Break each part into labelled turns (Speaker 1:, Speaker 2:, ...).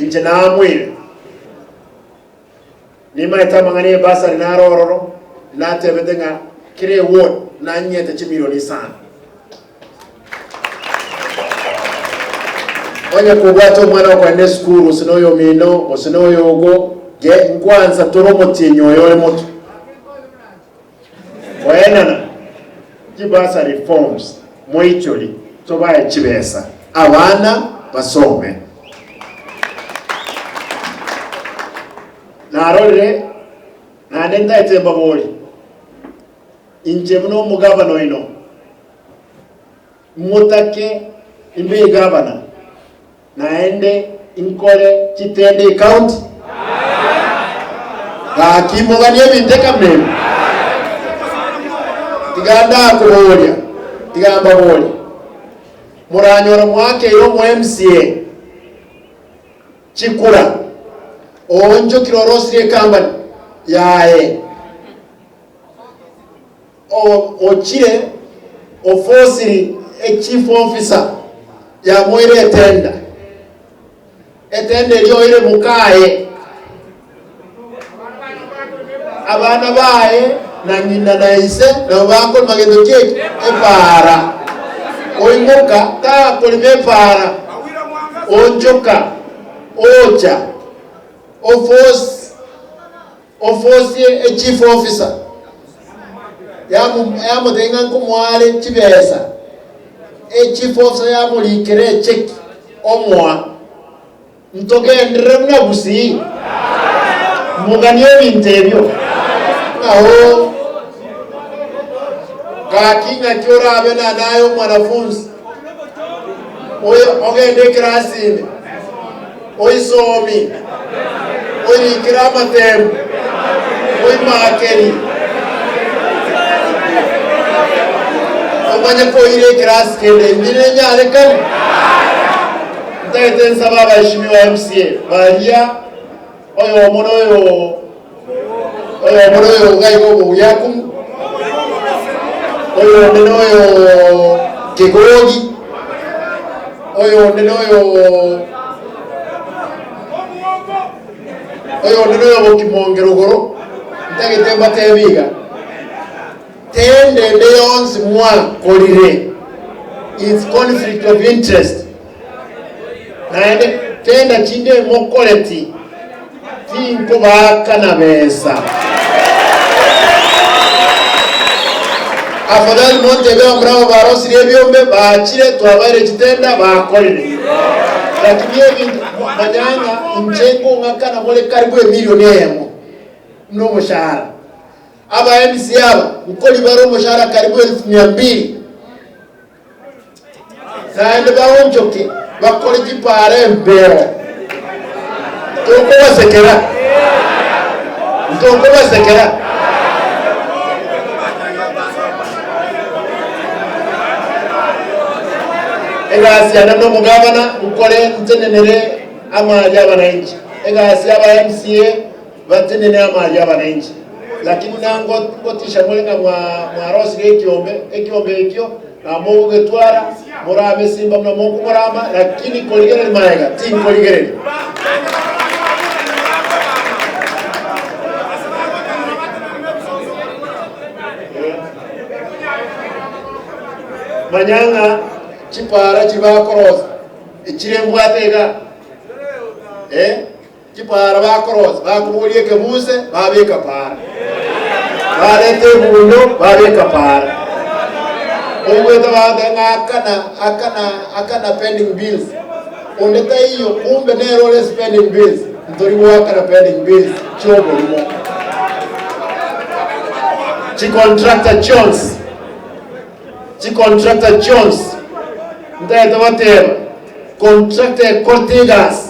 Speaker 1: inje namwire nima etamanganie basa linarororo natebedenga kire ward na nyete chimilioni sana onya kubwato mwana kwende skuru sinoyo mino osinoyo ogo ge nkwanza toromoti nyoyo moto oyenana kibasa reforms moicholi tobaye chibesa abana basome narore nanenda etemba boli inje muno mugabano ino mutake imbe gabana naende inkole kitende county kimuganie bindeka mnene tiganda kubolia tigamba boli muranyora mwake yo mu MCA chikura onjo kirorosire kambani yae ochire ofosiri chief officer ya moire etende lyo ile mukaye abana bae na nyina na ise na bako magendo keke epara oingoka ta kolime para onjoka ocha ofosi chief officer yamu denga kumwale chibesa chief officer yamu likere check omwa ntogendere mna busi muganiyo bintebyo aho kakinga kyora abena nayo mwanafunzi oyo ogende klasini oisomi oyi kirama tem oyi makeri omanya ko ire class kende ndine nyale kan ndete nsaba bashimi wa MCA baria oyo mono yo gayo yakum oyo ndenoyo kegogi oyo ndenoyo bokimongerogoro ntagetemba tebiga tende deyons mwa kolire is conflict of interest naende tenda chinde mokoleti tinko bakana besa afadhali monte beo mrao barosi rebyombe baachire twabare kitenda bakolire lakini hivi manyanga mchengo ngakana mole karibu milioni yemo no mushahara aba MC aba ukoli baro mushahara karibu 1200 zaende baonjoke bakole kipare mbero toko basekera egasi anano mugabana ukole ntenenere amali abananchi egasi aba MCA batenene amali abananchi lakini nango ngotisha mwenga mwa rosi ekiombe ekyo na mungu getwara murabe Simba mna mungu murama lakini koligere maega team koligere manyanga chipara chibakoroza ichirembwatega chipara bakoroza bakubuliye kebuse babeka para barete bundo babeka para oyeta badanga akana pending bills ondeta hiyo kumbe nero le spending bills ntori wakana pending bills chobo limo chi contractor Jones ndeta watema contractor Cortigas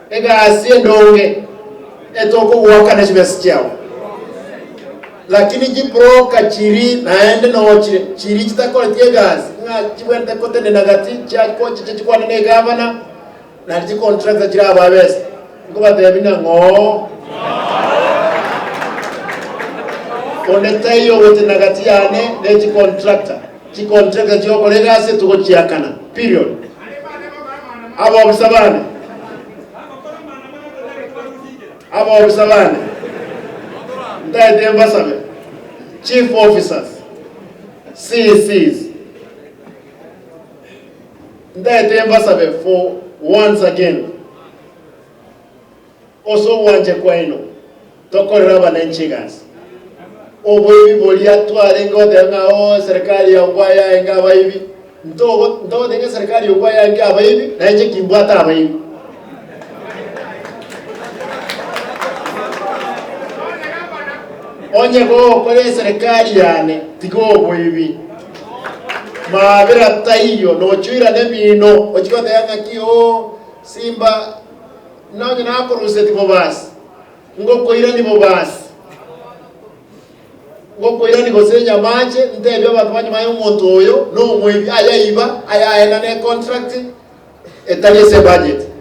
Speaker 1: ega asiendonge etoko wakana chibesi chao lakini jipro kachiri naende no chiri chitakole tiegas nga chibwente kote negati cha coach chikwa ne governor na chi contractor jira babes ngoba debina ngo oneta iyo wote nagati yane ne chi contractor joko legase tuko chiakana period abo bisabane aba obisabane ndaite mbasabe chief officers CCs ndaite mbasabe for once again also wanje kwa ino tokorera bananchi gas oboyi bolia tware ngode ngao serikali ya Ugwaya engaba hivi ndo denga serikali ya Ugwaya engaba hivi na nje kimbwata aba hivi onye go kore serikali yane tigo boyibi mabera taiyo no chuira ne bino ochikote yanga kio Simba nanyo nako ruseti bobas ngoko ira ni bobas ngoko ira ni gosenya manje ndebe abantu banyuma y'umuntu oyo no mwibi aya iba aya ena ne contract etali se budget